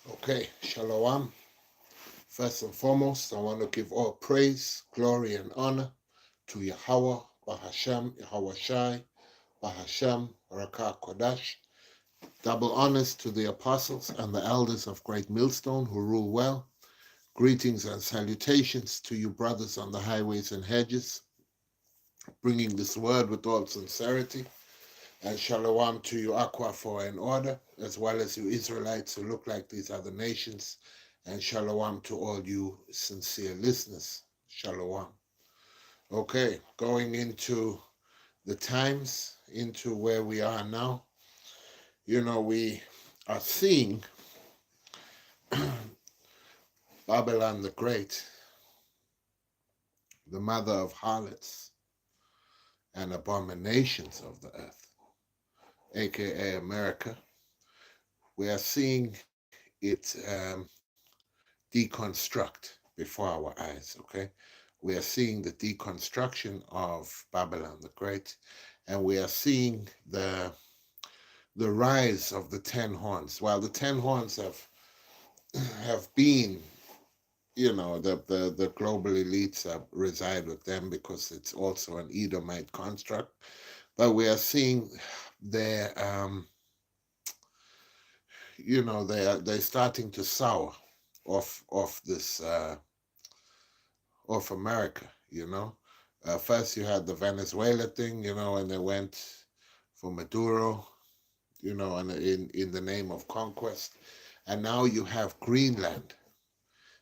Okay, Shalom. First and foremost, I want to give all praise, glory, and honor to Yahweh, Bahashem, Yahweh Shai, Bahashem, Rakah Kodash. Double honors to the apostles and the elders of Great Millstone who rule well. Greetings and salutations to you brothers on the highways and hedges, bringing this word with all sincerity. And shalom to you, Aqua, for an order, as well as you Israelites who look like these other nations. And shalom to all you sincere listeners. Shalom. Okay, going into the times, into where we are now. We are seeing Babylon the Great, the mother of harlots and abominations of the earth, aka America. We are seeing it deconstruct before our eyes, okay? We are seeing the deconstruction of Babylon the Great, and we are seeing the rise of the ten horns. While the ten horns have been, the global elites reside with them because it's also an Edomite construct, but we are seeing their they're starting to sour off this of America, First you had the Venezuela thing, and they went for Maduro, and in the name of conquest. And now you have Greenland.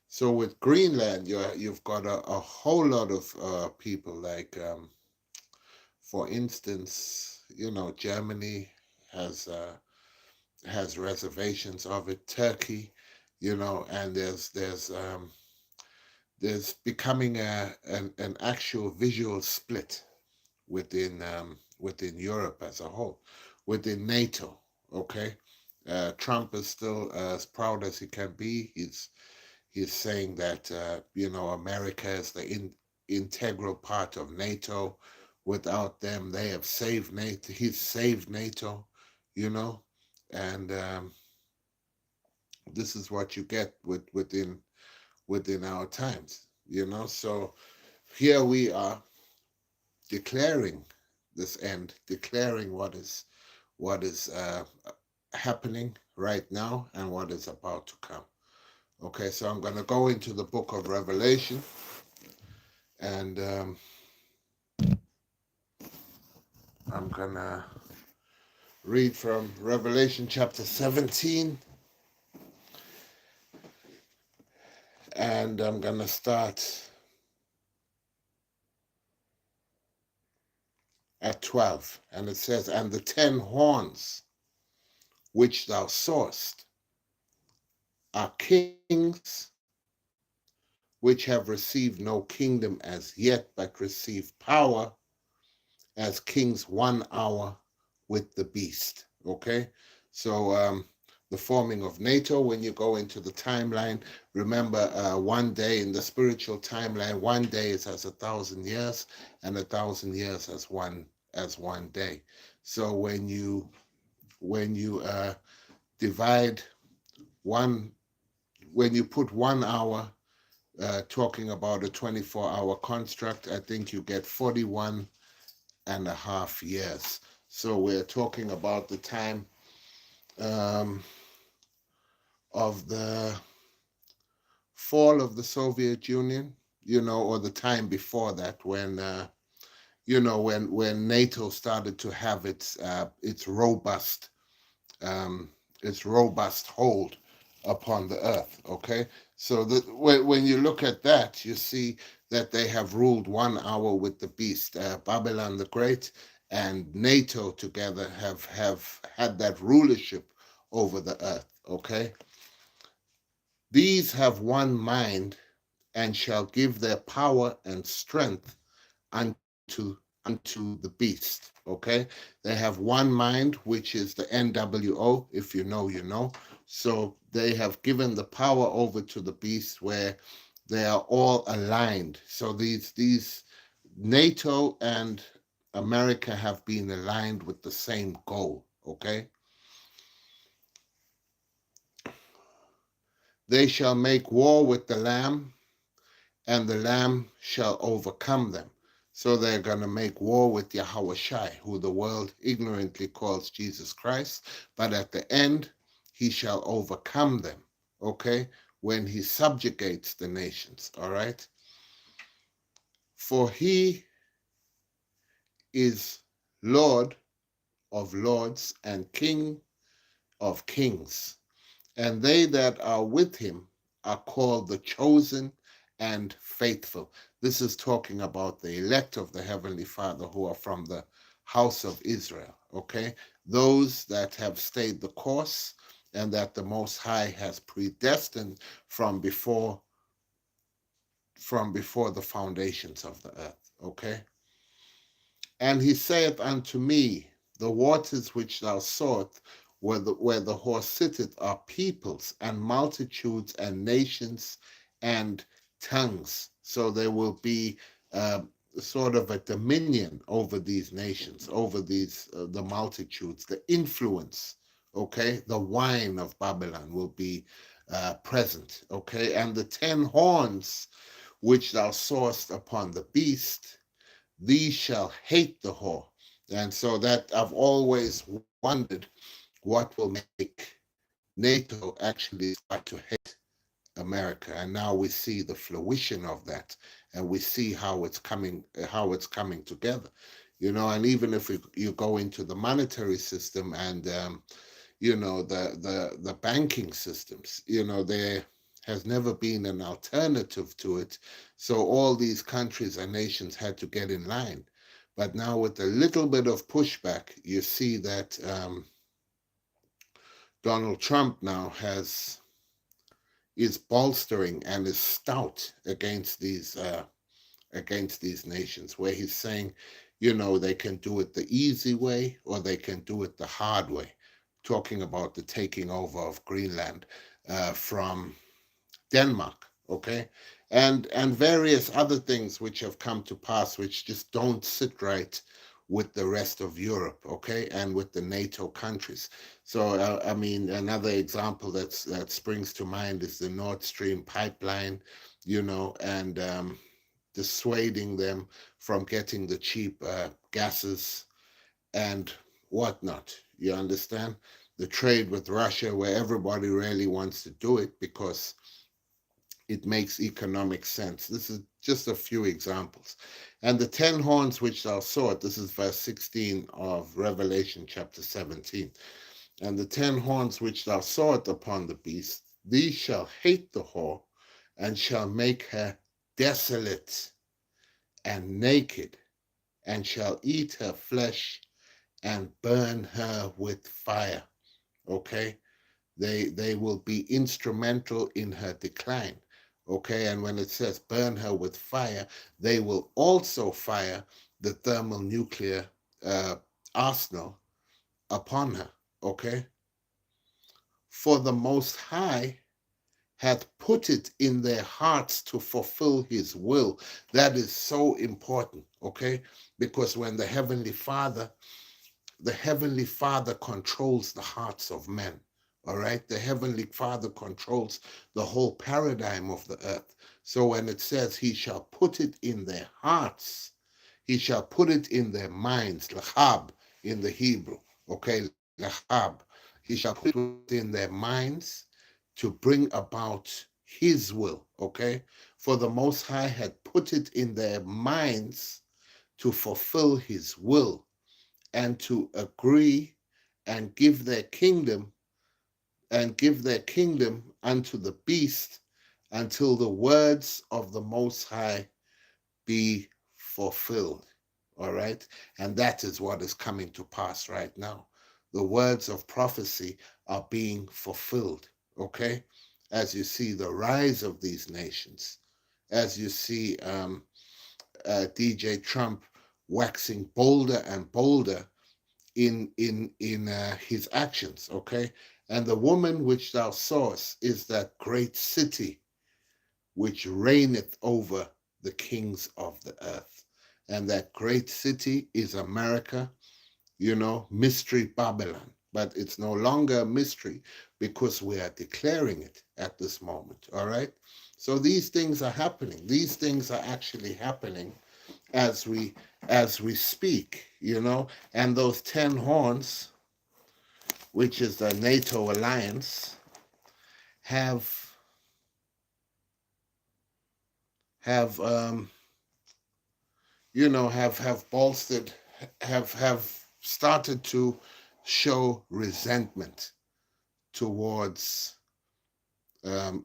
So with Greenland, you've got a whole lot of people like, for instance, Germany has has reservations of it. Turkey, and there's becoming an actual visual split within Europe as a whole, within NATO. Okay, Trump is still as proud as he can be. He's saying that America is the integral part of NATO. Without them, they have saved NATO. He's saved NATO, you know, and this is what you get within our times, So here we are declaring this end, declaring what is happening right now and what is about to come. Okay, so I'm going to go into the book of Revelation, and I'm going to read from Revelation chapter 17, and I'm going to start at 12, and it says, "And the 10 horns which thou sawest are kings which have received no kingdom as yet, but receive power as kings 1 hour with the beast." Okay, so the forming of NATO, when you go into the timeline, remember, one day in the spiritual timeline, one day is as 1,000 years, and 1,000 years as one day. So when you divide one, when you put 1 hour, talking about a 24-hour construct, I think you get 41.5 years. So we're talking about the time of the fall of the Soviet Union, or the time before that, when when NATO started to have its robust hold upon the earth. Okay, so when you look at that, you see that they have ruled 1 hour with the beast. Babylon the Great and NATO together have had that rulership over the earth. Okay, these have one mind and shall give their power and strength unto the beast. Okay, they have one mind, which is the NWO. If you know, you know. So they have given the power over to the beast, where they are all aligned. So these NATO and America have been aligned with the same goal. Okay, They shall make war with the Lamb, and the Lamb shall overcome them. So they're going to make war with Yahweh Shai, who the world ignorantly calls Jesus Christ. But at the end, he shall overcome them, okay? When he subjugates the nations, all right? For he is Lord of lords and King of kings. And they that are with him are called the chosen and faithful. This is talking about the elect of the Heavenly Father who are from the house of Israel, okay? Those that have stayed the course and that the Most High has predestined from before the foundations of the earth, okay? And he saith unto me, the waters which thou sawest, where the horse sitteth, are peoples and multitudes and nations and tongues. So there will be sort of a dominion over these nations, over these the multitudes, the influence. Okay, the wine of Babylon will be present. Okay, and the 10 horns which thou sawest upon the beast, these shall hate the whore. And so that I've always wondered what will make NATO actually start to hate America. And now we see the fruition of that, and we see how it's coming together. And even if you go into the monetary system and the banking systems, there has never been an alternative to it. So all these countries and nations had to get in line. But now with a little bit of pushback, you see that Donald Trump now is bolstering and is stout against these nations, where he's saying, they can do it the easy way or they can do it the hard way, talking about the taking over of Greenland from Denmark, okay, and various other things which have come to pass, which just don't sit right with the rest of Europe, okay, and with the NATO countries. So, I mean, another example that springs to mind is the Nord Stream pipeline, and dissuading them from getting the cheap gases and whatnot. You understand? The trade with Russia, where everybody really wants to do it because it makes economic sense. This is just a few examples. And the 10 horns which thou sawest, this is verse 16 of Revelation chapter 17. And the 10 horns which thou sawest upon the beast, these shall hate the whore, and shall make her desolate and naked, and shall eat her flesh and burn her with fire. Okay? They will be instrumental in her decline. Okay, and when it says burn her with fire, they will also fire the thermonuclear arsenal upon her. Okay, for the Most High hath put it in their hearts to fulfill his will. That is so important. Okay, because when the Heavenly Father controls the hearts of men. All right. The Heavenly Father controls the whole paradigm of the earth. So when it says he shall put it in their hearts, he shall put it in their minds, lahab in the Hebrew. Okay, lahab. He shall put it in their minds to bring about his will. Okay. For the Most High had put it in their minds to fulfill his will and to agree and give their kingdom unto the beast until the words of the Most High be fulfilled. All right. And that is what is coming to pass right now. The words of prophecy are being fulfilled. Okay. As you see the rise of these nations, as you see DJ Trump waxing bolder and bolder in his actions. Okay, and the woman which thou sawest is that great city which reigneth over the kings of the earth, and that great city is America. Mystery Babylon, but it's no longer a mystery because we are declaring it at this moment. All right. So these things are happening. These things are actually happening as we speak, and those 10 horns, which is the NATO alliance, have have have bolstered, have started to show resentment towards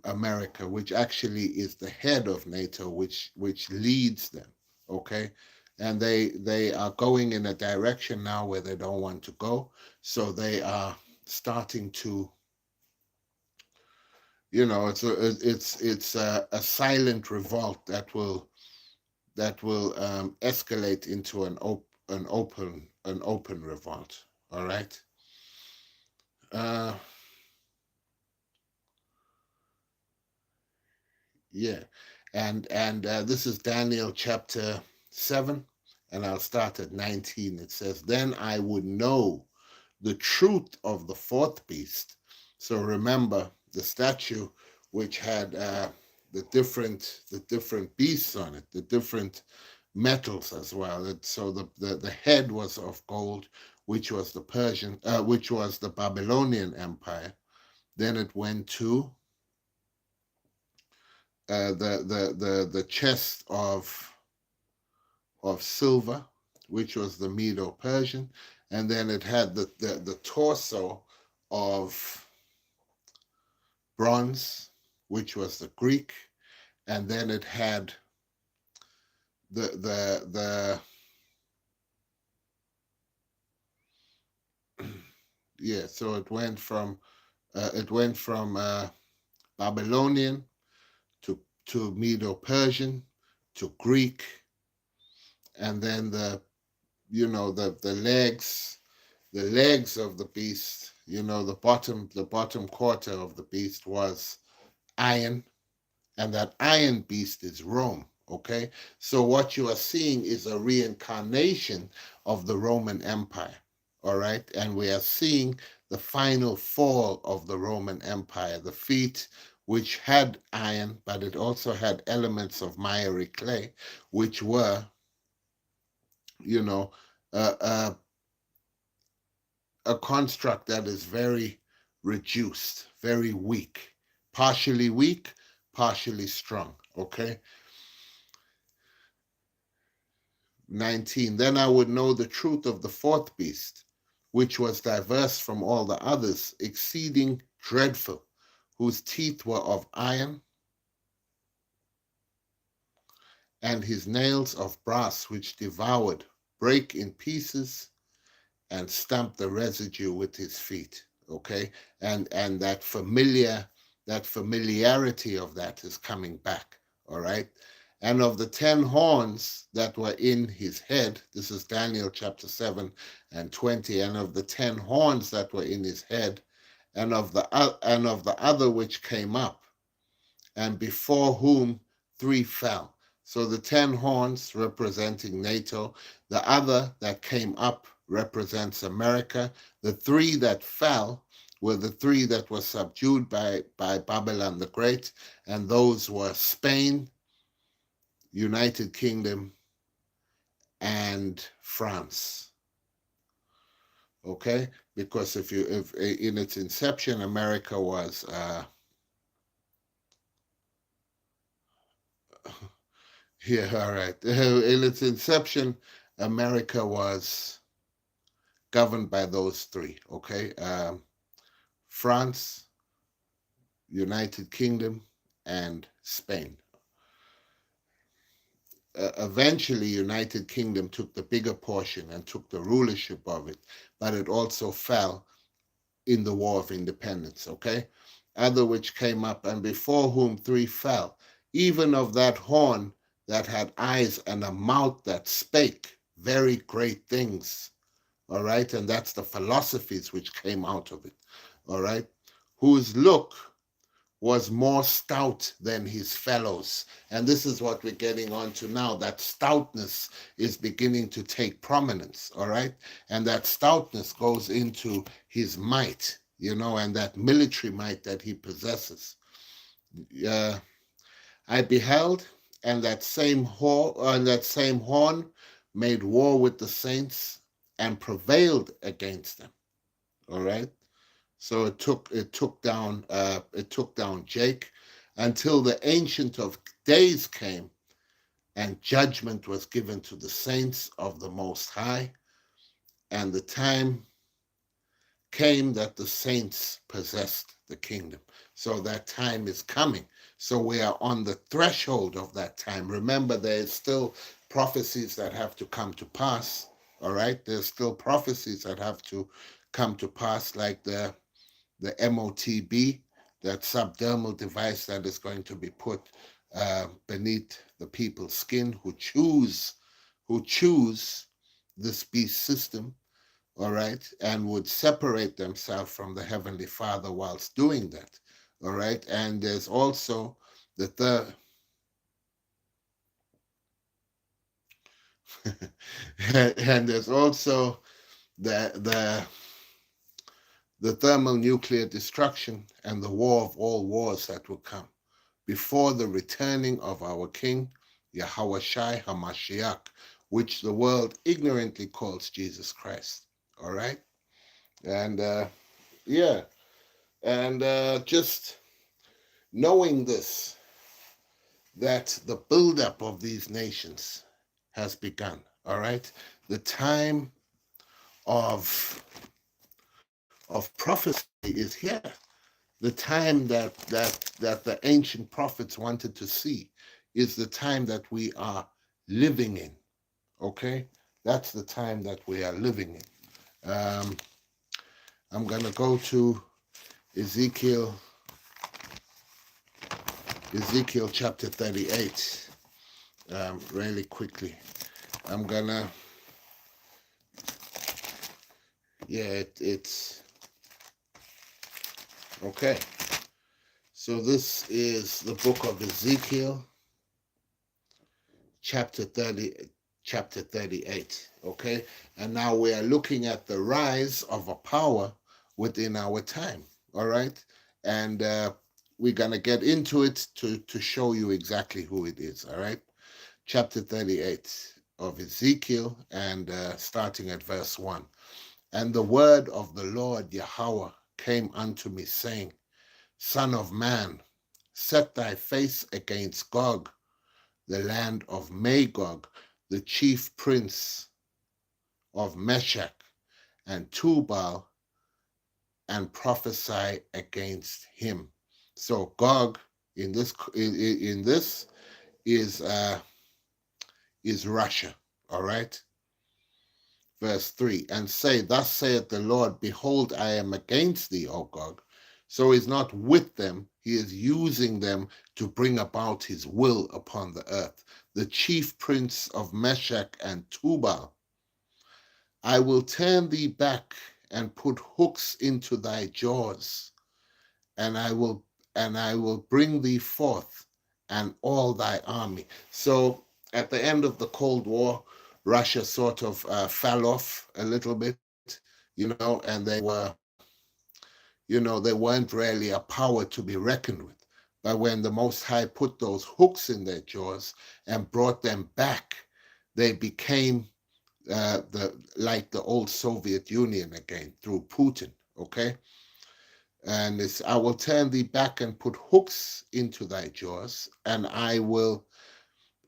America, which actually is the head of NATO, which leads them. Okay, and they are going in a direction now where they don't want to go, so they are starting to, it's a silent revolt that will escalate into an open revolt. All right. Uh, yeah, and this is Daniel chapter 7, and I'll start at 19. It says, "Then I would know the truth of the fourth beast." So remember the statue which had the different beasts on it, the different metals as well. So the head was of gold, which was which was the Babylonian Empire. Then it went to the chest of silver, which was the Medo-Persian, and then it had the torso of bronze, which was the Greek, and then it had the yeah. So it went from Babylonian to Medo-Persian to Greek, and then the legs of the beast, the bottom quarter of the beast was iron, and that iron beast is Rome. Okay, so what you are seeing is a reincarnation of the Roman Empire. All right, and we are seeing the final fall of the Roman Empire, the feet which had iron, but it also had elements of miry clay, which were, you know, a, a construct that is very reduced, very weak, partially strong. Okay. 19. Then I would know the truth of the fourth beast, which was diverse from all the others, exceeding dreadful, whose teeth were of iron, and his nails of brass, which devoured, break in pieces, and stamp the residue with his feet. Okay, and that familiarity of that is coming back. All right. And of the 10 horns that were in his head, this is Daniel chapter 7 and 20, and of the 10 horns that were in his head, and of the other which came up, and before whom 3 fell. So the 10 horns representing NATO, the other that came up represents America. The 3 that fell were the 3 that were subdued by Babylon the Great, and those were Spain, United Kingdom, and France. Okay, because if in its inception, America was yeah, all right. In its inception, America was governed by those 3. Okay, France, United Kingdom, and Spain. Eventually, United Kingdom took the bigger portion and took the rulership of it, but it also fell in the War of Independence. Okay, other which came up, and before whom 3 fell, even of that horn that had eyes and a mouth that spake very great things. All right, and that's the philosophies which came out of it. All right, whose look was more stout than his fellows. And this is what we're getting onto now. That stoutness is beginning to take prominence, all right? And that stoutness goes into his might, and that military might that he possesses. Uh, I beheld, and that same horn made war with the saints and prevailed against them. All right. So it took down Jake until the Ancient of Days came, and judgment was given to the saints of the Most High, and the time came that the saints possessed the kingdom. So that time is coming. So we are on the threshold of that time. Remember, there's still prophecies that have to come to pass. All right, there's still prophecies that have to come to pass, like the MOTB, that subdermal device that is going to be put beneath the people's skin who choose this beast system, all right, and would separate themselves from the Heavenly Father whilst doing that, all right. And there's also the third, and there's also the the thermonuclear destruction and the war of all wars that will come before the returning of our King, Yahweh Shai HaMashiach, which the world ignorantly calls Jesus Christ. All right? And yeah, and just knowing this, that the buildup of these nations has begun. All right? The time of prophecy is here. The time that the ancient prophets wanted to see is the time that we are living in. Okay, that's the time that we are living in. I'm gonna go to Ezekiel chapter 38 really quickly. I'm gonna it's okay. So this is the book of Ezekiel, chapter 38. Okay, and now we are looking at the rise of a power within our time. All right, and we're gonna get into it to show you exactly who it is. All right, chapter 38 of Ezekiel, and starting at verse 1. And the word of the Lord Yahweh came unto me, saying, Son of man, set thy face against Gog, the land of Magog, the chief prince of Meshach and Tubal, and prophesy against him. So Gog in this is Russia. All right. Verse 3, and say, Thus saith the Lord, Behold, I am against thee, O Gog. So he's not with them, he is using them to bring about his will upon the earth. The chief prince of Meshach and Tubal, I will turn thee back and put hooks into thy jaws, and I will bring thee forth and all thy army. So at the end of the Cold War, Russia sort of fell off a little bit, and they weren't really a power to be reckoned with. But when the Most High put those hooks in their jaws and brought them back, they became like the old Soviet Union again through Putin. Okay, and it's, I will turn thee back and put hooks into thy jaws, and I will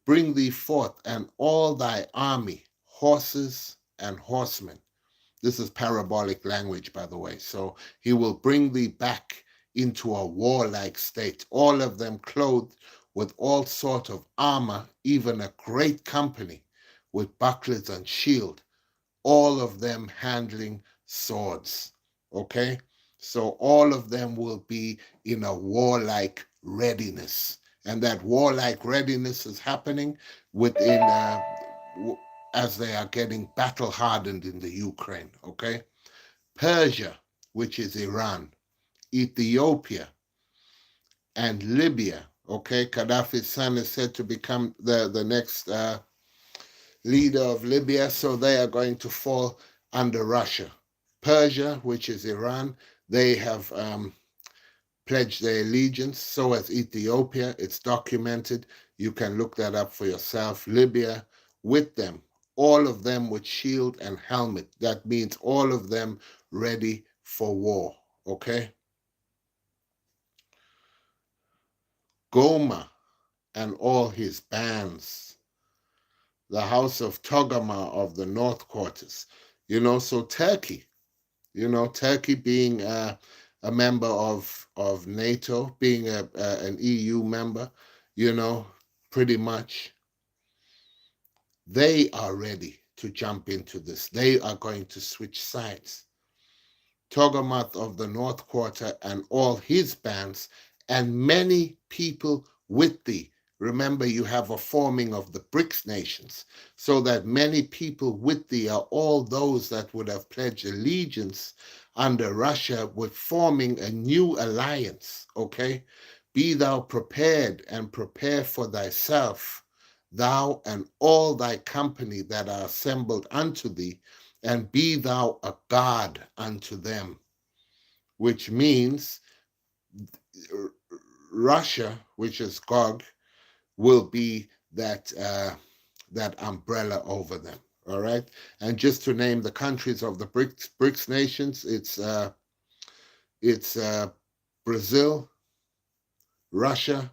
bring thee forth and all thy army, horses and horsemen. This is parabolic language, by the way. So he will bring thee back into a warlike state, all of them clothed with all sort of armor, even a great company with bucklers and shield, all of them handling swords. Okay? So all of them will be in a warlike readiness. And that warlike readiness is happening within, as they are getting battle hardened in the Ukraine. Okay? Persia, which is Iran, Ethiopia, and Libya. Okay, Gaddafi's son is said to become the next leader of Libya, so they are going to fall under Russia. Persia, which is Iran, they have pledged their allegiance. So has Ethiopia. It's documented. You can look that up for yourself. Libya with them, all of them with shield and helmet. That means all of them ready for war. Okay? Goma and all his bands, the house of Togarmah of the North Quarters. So Turkey, Turkey being a member of NATO, being an EU member, pretty much they are ready to jump into this. They are going to switch sides. Togarmah of the North Quarter and all his bands, and many people with thee. Remember, you have a forming of the BRICS nations, so that many people with thee are all those that would have pledged allegiance under Russia, with forming a new alliance. Okay? Be thou prepared and prepare for thyself, thou and all thy company that are assembled unto thee, and be thou a God unto them, which means Russia, which is Gog, will be that umbrella over them. All right, and just to name the countries of the BRICS nations, it's Brazil, Russia,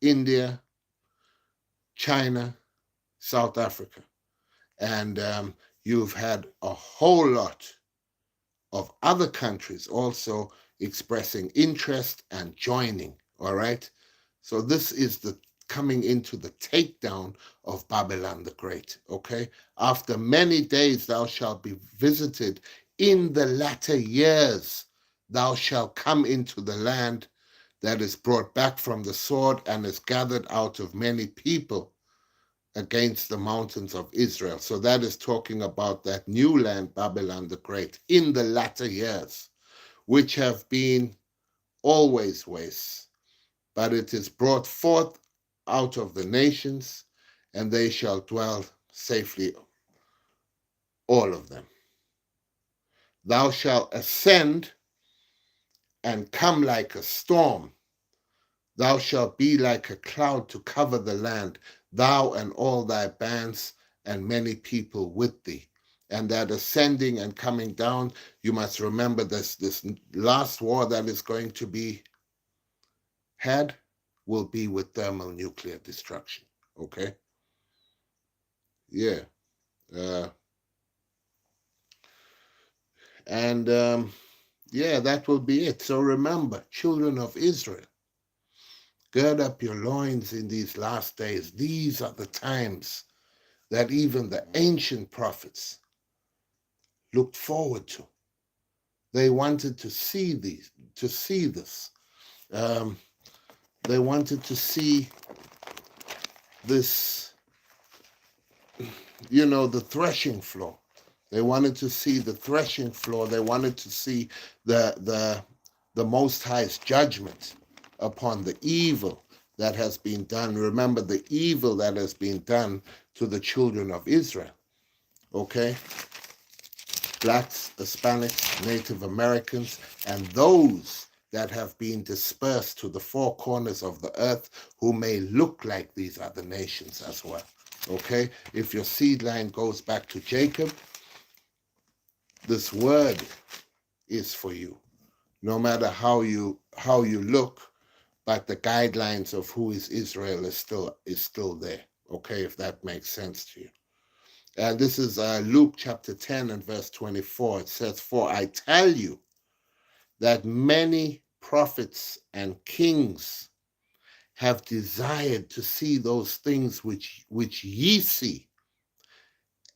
India, China, South Africa, and you've had a whole lot of other countries also expressing interest and joining. All right, so this is the coming into the takedown of Babylon the Great. Okay, after many days thou shalt be visited. In the latter years thou shalt come into the land that is brought back from the sword and is gathered out of many people against the mountains of Israel. So that is talking about that new land, Babylon the Great, in the latter years, which have been always waste, but it is brought forth out of the nations, and they shall dwell safely, all of them. Thou shalt ascend and come like a storm. Thou shalt be like a cloud to cover the land, thou and all thy bands and many people with thee. And that ascending and coming down, you must remember this last war that is going to be had will be with thermal nuclear destruction. Okay? Yeah. And yeah, that will be it. So remember, children of Israel, gird up your loins in these last days. These are the times that even the ancient prophets looked forward to. They wanted to see this. They wanted to see this, the threshing floor. They wanted to see the threshing floor. They wanted to see the Most High's judgment upon the evil that has been done. Remember the evil that has been done to the children of Israel. Okay? Blacks, Hispanics, Native Americans, and those that have been dispersed to the four corners of the earth, who may look like these other nations as well. Okay? If your seed line goes back to Jacob, this word is for you. No matter how you look, but the guidelines of who is Israel is still there. Okay, if that makes sense to you. And this is Luke chapter 10 and verse 24. It says, "For I tell you that many prophets and kings have desired to see those things which ye see,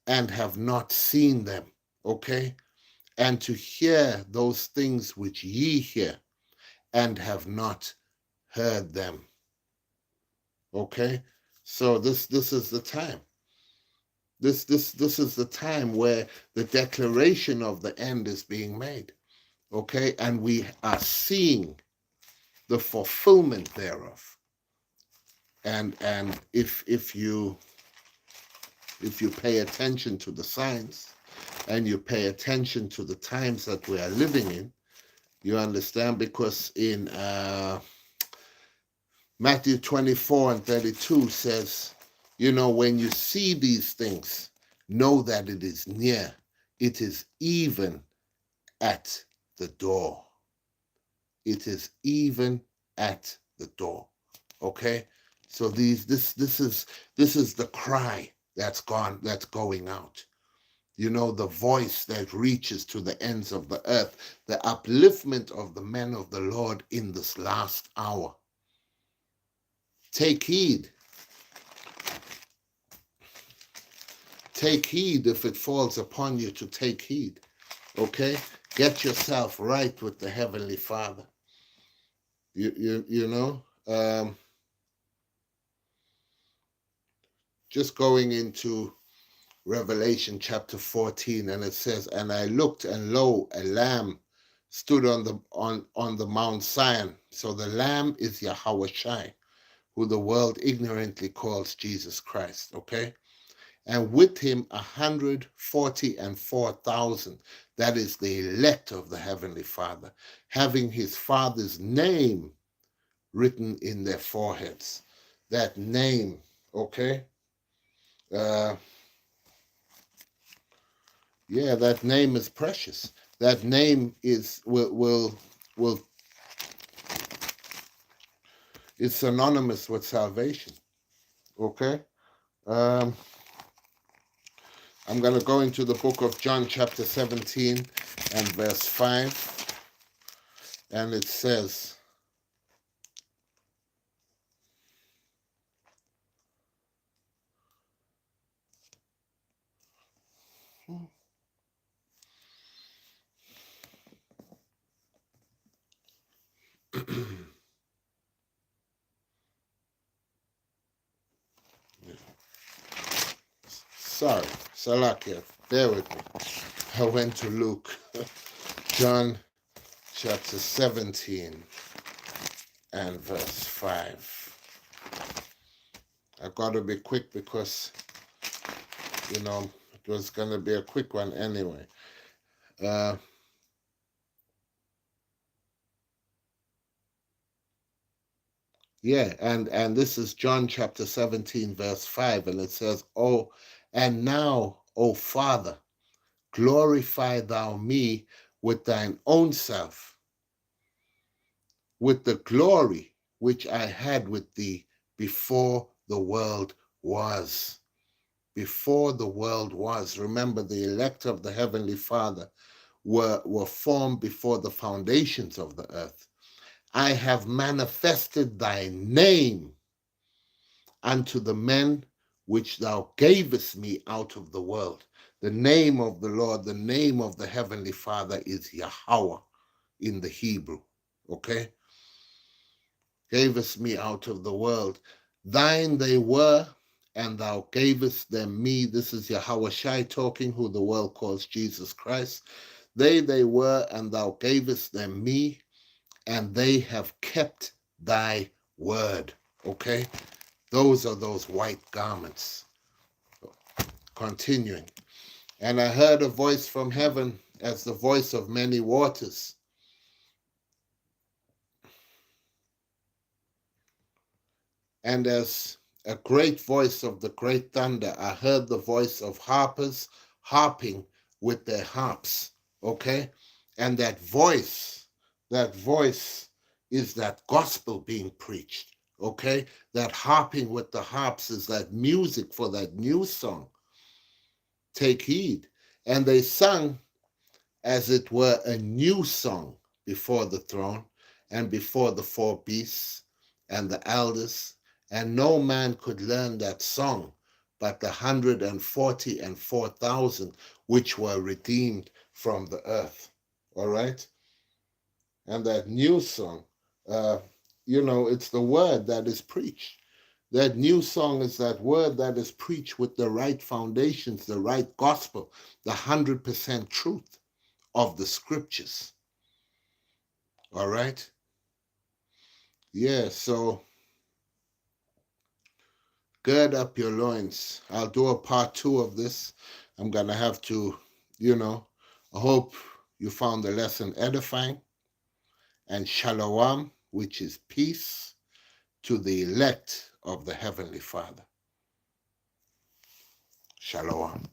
and have not seen them." Okay? "And to hear those things which ye hear, and have not heard them." Okay? So this is the time. This is the time where the declaration of the end is being made. Okay? And we are seeing the fulfillment thereof. And if you pay attention to the signs and you pay attention to the times that we are living in, you understand, because in Matthew 24:32 says, when you see these things, know that it is near. It is even at the door. It is even at the door. Okay? So this is the cry that's going out. The voice that reaches to the ends of the earth, the upliftment of the men of the Lord in this last hour. Take heed. Take heed if it falls upon you to take heed. Okay? Get yourself right with the Heavenly Father. Just going into Revelation chapter 14, and it says, and I looked, and lo, a lamb stood on the Mount Zion. So the lamb is Yahweh Shai, who the world ignorantly calls Jesus Christ. Okay? And with him 144,000, that is the elect of the Heavenly Father, having his Father's name written in their foreheads. That name, okay? That name is precious. That name is is synonymous with salvation. Okay? I'm going to go into the book of John chapter 17 and verse 5. And it says, sorry, Salakia, bear with me. I went to Luke, John chapter 17 and verse 5. I got to be quick because, it was going to be a quick one anyway. And this is John chapter 17, verse 5, and it says, "Oh, and now, O Father, glorify thou me with thine own self, with the glory which I had with thee before the world was." Before the world was. Remember, the elect of the Heavenly Father were formed before the foundations of the earth. I have manifested thy name unto the men which thou gavest me out of the world. The name of the Lord, the name of the Heavenly Father is Yahweh in the Hebrew. Okay? Gavest me out of the world. Thine they were, and thou gavest them me. This is Yahweh Shai talking, who the world calls Jesus Christ. They were, and thou gavest them me, and they have kept thy word. Okay? Those are those white garments. Continuing. And I heard a voice from heaven as the voice of many waters. And as a great voice of the great thunder, I heard the voice of harpers harping with their harps. Okay? And that voice is that gospel being preached. Okay? That harping with the harps is that music for that new song. Take heed. And they sung as it were a new song before the throne and before the four beasts and the elders. And no man could learn that song but the 144,000 which were redeemed from the earth. All right? And that new song, it's the word that is preached. That new song is that word that is preached with the right foundations, the right gospel, the 100% truth of the scriptures. All right? Yeah, so gird up your loins. I'll do a part 2 of this. I'm going to have to, I hope you found the lesson edifying. And shalom, which is peace, to the elect of the Heavenly Father. Shalom.